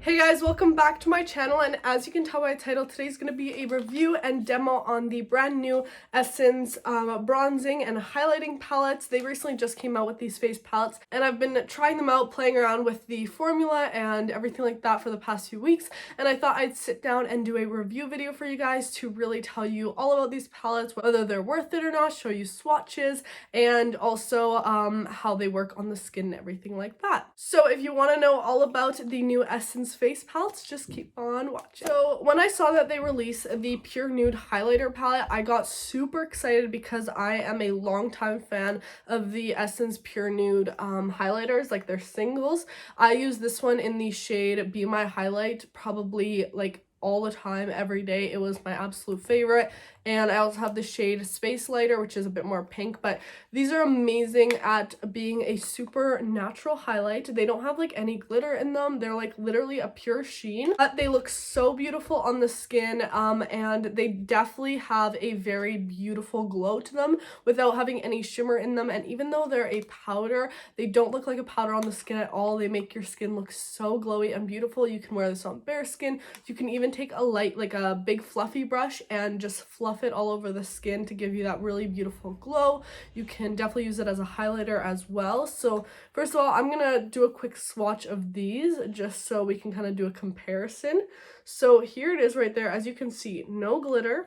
Hey guys, welcome back to my channel, and as you can tell by the title, today's going to be a review and demo on the brand new Essence bronzing and highlighting palettes. They recently just came out with these face palettes, and I've been trying them out, playing around with the formula and everything like that for the past few weeks, and I thought I'd sit down and do a review video for you guys to really tell you all about these palettes, whether they're worth it or not, show you swatches, and also how they work on the skin and everything like that. So if you want to know all about the new Essence face palettes, just keep on watching. So when I saw that they released the Pure Nude highlighter palette, I got super excited because I am a longtime fan of the Essence Pure Nude highlighters, like their singles. I use this one in the shade Be My Highlight probably like all the time, every day. It was my absolute favorite. And I also have the shade Space Lighter, which is a bit more pink, but these are amazing at being a super natural highlight. They don't have like any glitter in them. They're like literally a pure sheen, but they look so beautiful on the skin, and they definitely have a very beautiful glow to them without having any shimmer in them. And even though they're a powder, they don't look like a powder on the skin at all. They make your skin look so glowy and beautiful. You can wear this on bare skin. You can even take a light, like a big fluffy brush, and just fluff it all over the skin to give you that really beautiful glow. You can definitely use it as a highlighter as well. So first of all, I'm gonna do a quick swatch of these just so we can kind of do a comparison. So here it is right there. As you can see, no glitter,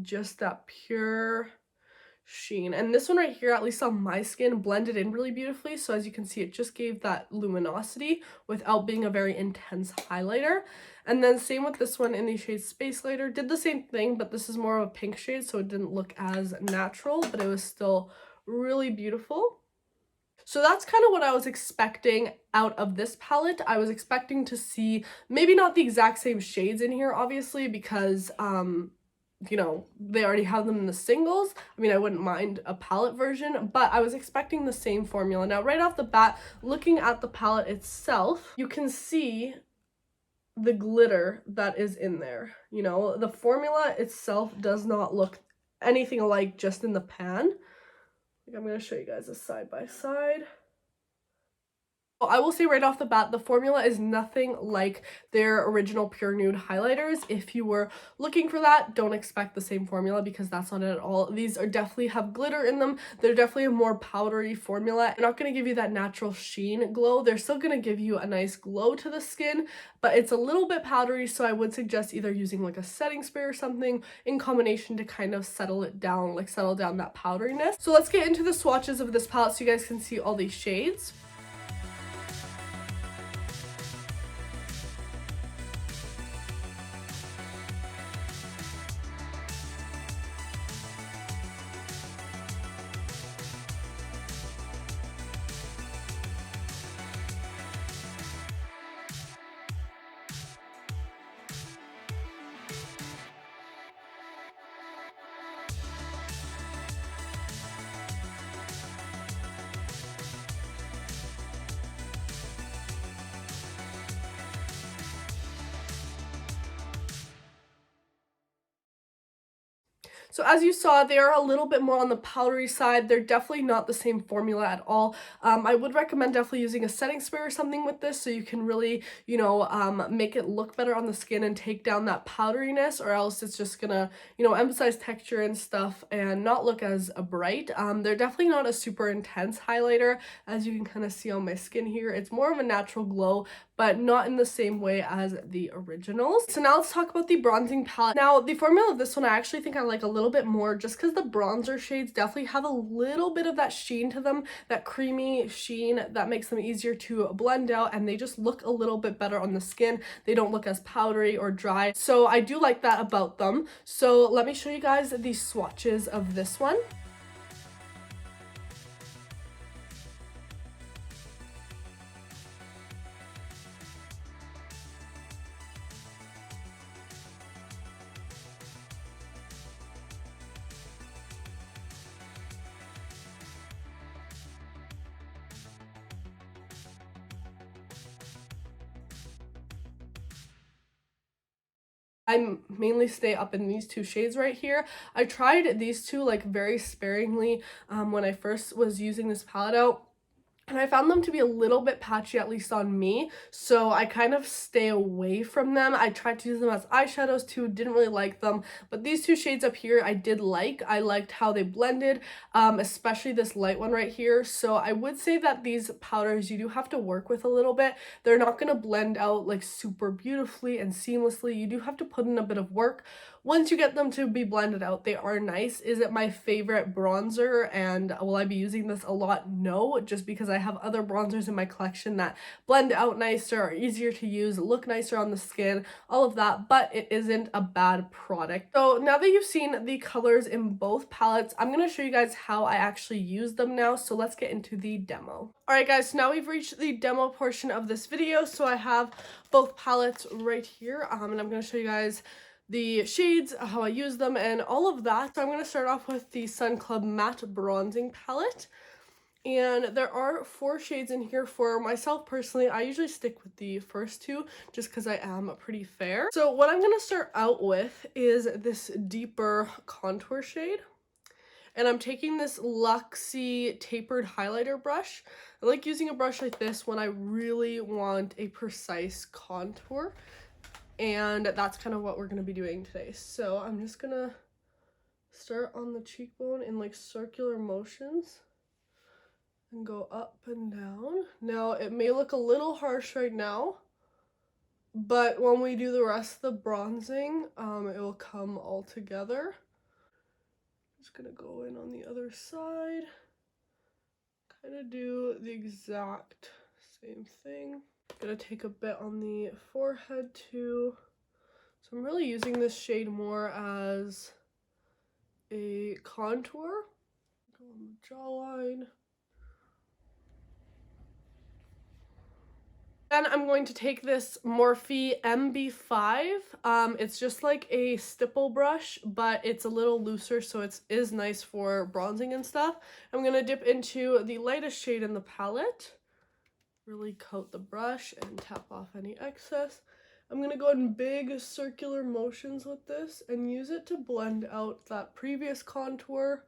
just that pure sheen. And this one right here, at least on my skin, blended in really beautifully. So as you can see, it just gave that luminosity without being a very intense highlighter. And then same with this one in the shade Space Lighter. Did the same thing, but this is more of a pink shade, so it didn't look as natural, but it was still really beautiful. So that's kind of what I was expecting out of this palette. I was expecting to see maybe not the exact same shades in here, obviously, because you know, they already have them in the singles. I mean, I wouldn't mind a palette version, but I was expecting the same formula. Now, right off the bat, looking at the palette itself, you can see the glitter that is in there. You know, the formula itself does not look anything alike just in the pan. I'm going to show you guys a side by side. I will say right off the bat, the formula is nothing like their original Pure Nude highlighters. If you were looking for that, don't expect the same formula because that's not it at all. These are definitely have glitter in them. They're definitely a more powdery formula. They're not going to give you that natural sheen glow. They're still going to give you a nice glow to the skin, but it's a little bit powdery, so I would suggest either using like a setting spray or something in combination to kind of settle it down, like settle down that powderiness. So let's get into the swatches of this palette so you guys can see all these shades. So as you saw, they are a little bit more on the powdery side. They're definitely not the same formula at all. I would recommend definitely using a setting spray or something with this so you can really, you know, make it look better on the skin and take down that powderiness, or else it's just gonna, you know, emphasize texture and stuff and not look as bright. They're definitely not a super intense highlighter, as you can kind of see on my skin here. It's more of a natural glow, but not in the same way as the originals. So now let's talk about the bronzing palette. Now, the formula of this one, I actually think I like a little bit more just because the bronzer shades definitely have a little bit of that sheen to them, that creamy sheen that makes them easier to blend out, and they just look a little bit better on the skin. They don't look as powdery or dry. So I do like that about them. So let me show you guys the swatches of this one. I mainly stay up in these two shades right here. I tried these two like very sparingly when I first was using this palette out. and I found them to be a little bit patchy, at least on me, so I kind of stay away from them. I tried to use them as eyeshadows too, didn't really like them, but these two shades up here I did like. I liked how they blended, especially this light one right here. So I would say that these powders you do have to work with a little bit. They're not going to blend out like super beautifully and seamlessly. You do have to put in a bit of work. Once you get them to be blended out, they are nice. Is it my favorite bronzer, and will I be using this a lot? No, just because I have other bronzers in my collection that blend out nicer, are easier to use, look nicer on the skin, all of that, but it isn't a bad product. So now that you've seen the colors in both palettes, I'm going to show you guys how I actually use them now, so let's get into the demo. Alright guys, so now we've reached the demo portion of this video, so I have both palettes right here, and I'm going to show you guys the shades, how I use them, and all of that. So I'm going to start off with the Sun Club Matte Bronzing Palette. And there are 4 shades in here. For myself personally, I usually stick with the first 2 just because I am pretty fair. So what I'm going to start out with is this deeper contour shade. And I'm taking this Luxie tapered highlighter brush. I like using a brush like this when I really want a precise contour. And that's kind of what we're going to be doing today. So I'm just going to start on the cheekbone in like circular motions and go up and down. Now it may look a little harsh right now, but when we do the rest of the bronzing, it will come all together. Just going to go in on the other side, kind of do the exact same thing. Gonna take a bit on the forehead too. So I'm really using this shade more as a contour. Go on the jawline. Then I'm going to take this Morphe MB5. It's just like a stipple brush, but it's a little looser, so it is nice for bronzing and stuff. I'm gonna dip into the lightest shade in the palette. Really coat the brush and tap off any excess. I'm going to go in big circular motions with this and use it to blend out that previous contour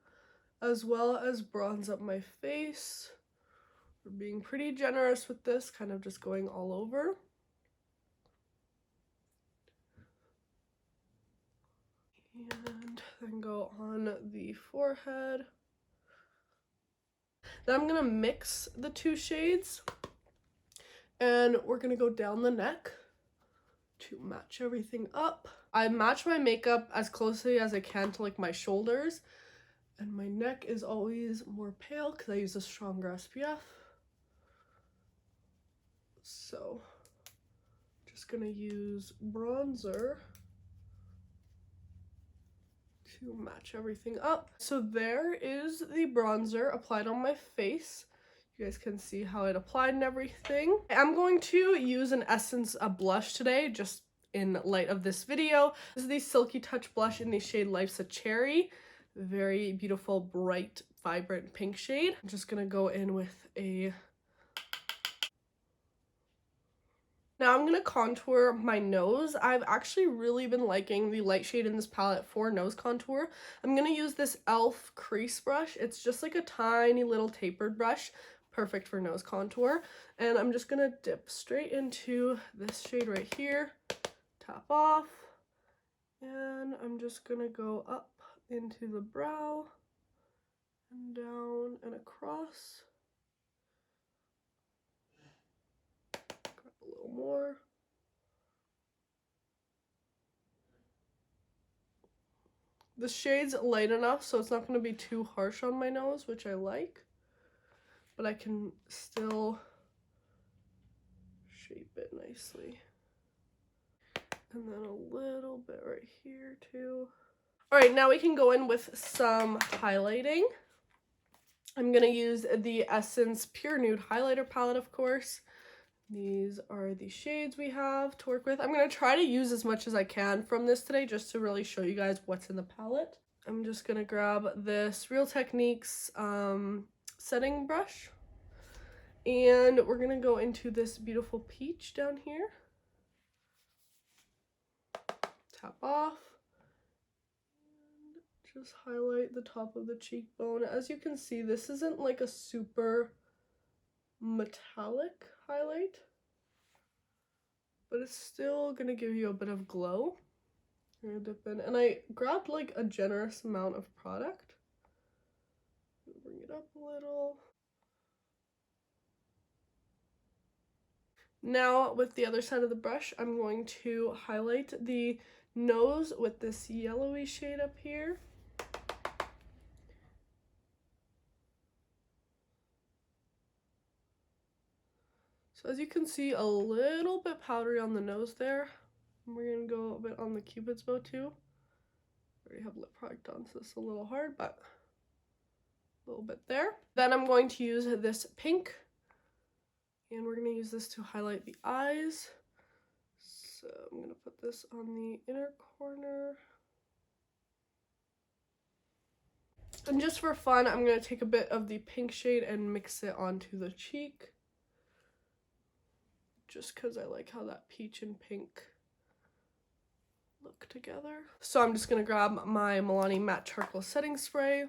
as well as bronze up my face. We're being pretty generous with this, kind of just going all over. And then go on the forehead. Then I'm going to mix the 2 shades. And we're going to go down the neck to match everything up. I match my makeup as closely as I can to like my shoulders. And my neck is always more pale because I use a stronger SPF. So just going to use bronzer to match everything up. So there is the bronzer applied on my face. You guys can see how it applied and everything. I'm going to use an Essence blush today, just in light of this video. This is the Silky Touch blush in the shade Life's a Cherry. Very beautiful, bright, vibrant pink shade. I'm just gonna go in with a... Now I'm gonna contour my nose. I've actually really been liking the light shade in this palette for nose contour. I'm gonna use this e.l.f. crease brush. It's just like a tiny little tapered brush. Perfect for nose contour. And I'm just gonna dip straight into this shade right here, tap off, and I'm just gonna go up into the brow and down and across. Grab a little more. The shade's light enough so it's not going to be too harsh on my nose, which I like, but I can still shape it nicely. And then a little bit right here too. Alright, now we can go in with some highlighting. I'm going to use the Essence Pure Nude Highlighter Palette, of course. These are the shades we have to work with. I'm going to try to use as much as I can from this today just to really show you guys what's in the palette. I'm just going to grab this Real Techniques setting brush. And we're going to go into this beautiful peach down here. Tap off. And just highlight the top of the cheekbone. As you can see, this isn't like a super metallic highlight, but it's still gonna give you a bit of glow. I'm gonna dip in, and I grabbed like a generous amount of product. Bring it up a little. Now with the other side of the brush, I'm going to highlight the nose with this yellowy shade up here. So as you can see, a little bit powdery on the nose there. And we're gonna go a bit on the Cupid's bow too. I already have lip product on, so it's a little hard, but a little bit there. Then I'm going to use this pink, and we're gonna use this to highlight the eyes. So I'm gonna put this on the inner corner. And just for fun, I'm gonna take a bit of the pink shade and mix it onto the cheek. Just because I like how that peach and pink look together. So I'm just gonna grab my Milani Matte Charcoal Setting Spray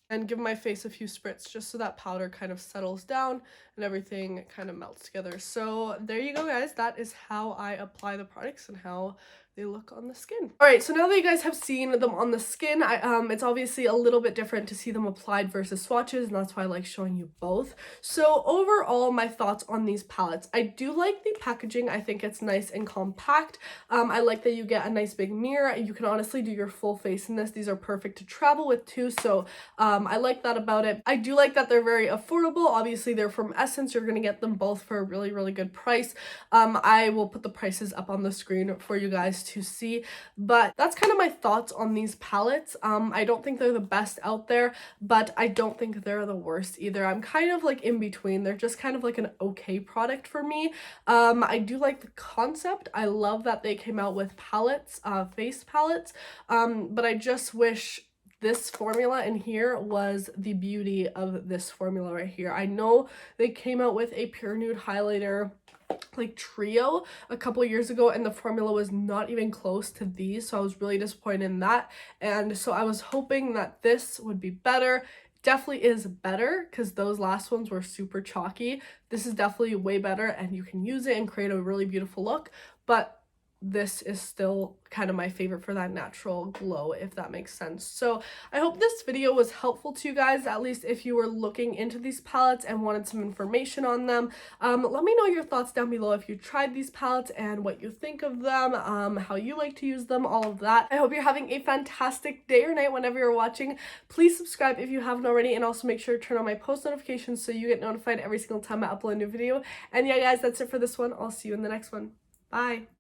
and give my face a few spritz just so that powder kind of settles down and everything kind of melts together. So there you go, guys. That is how I apply the products and how they look on the skin. All right, so now that you guys have seen them on the skin, it's obviously a little bit different to see them applied versus swatches, and that's why I like showing you both. So overall, my thoughts on these palettes. I do like the packaging. I think it's nice and compact. I like that you get a nice big mirror. You can honestly do your full face in this. These are perfect to travel with too, so I like that about it. I do like that they're very affordable. Obviously, they're from Essence. You're gonna get them both for a really, really good price. I will put the prices up on the screen for you guys to see, but that's kind of my thoughts on these palettes. I don't think they're the best out there, but I don't think they're the worst either. I'm kind of like in between. They're just kind of like an okay product for me. I do like the concept. I love that they came out with palettes, face palettes, but I just wish this formula in here was the beauty of this formula right here. I know they came out with a pure nude highlighter like trio a couple years ago, and the formula was not even close to these, so I was really disappointed in that. And so I was hoping that this would be better. Definitely is better because those last ones were super chalky. This is definitely way better, and you can use it and create a really beautiful look, but this is still kind of my favorite for that natural glow, if that makes sense. So I hope this video was helpful to you guys, at least if you were looking into these palettes and wanted some information on them. Let me know your thoughts down below if you tried these palettes and what you think of them, how you like to use them, all of that. I hope you're having a fantastic day or night whenever you're watching. Please subscribe if you haven't already, and also make sure to turn on my post notifications so you get notified every single time I upload a new video. And yeah, guys, that's it for this one. I'll see you in the next one. Bye!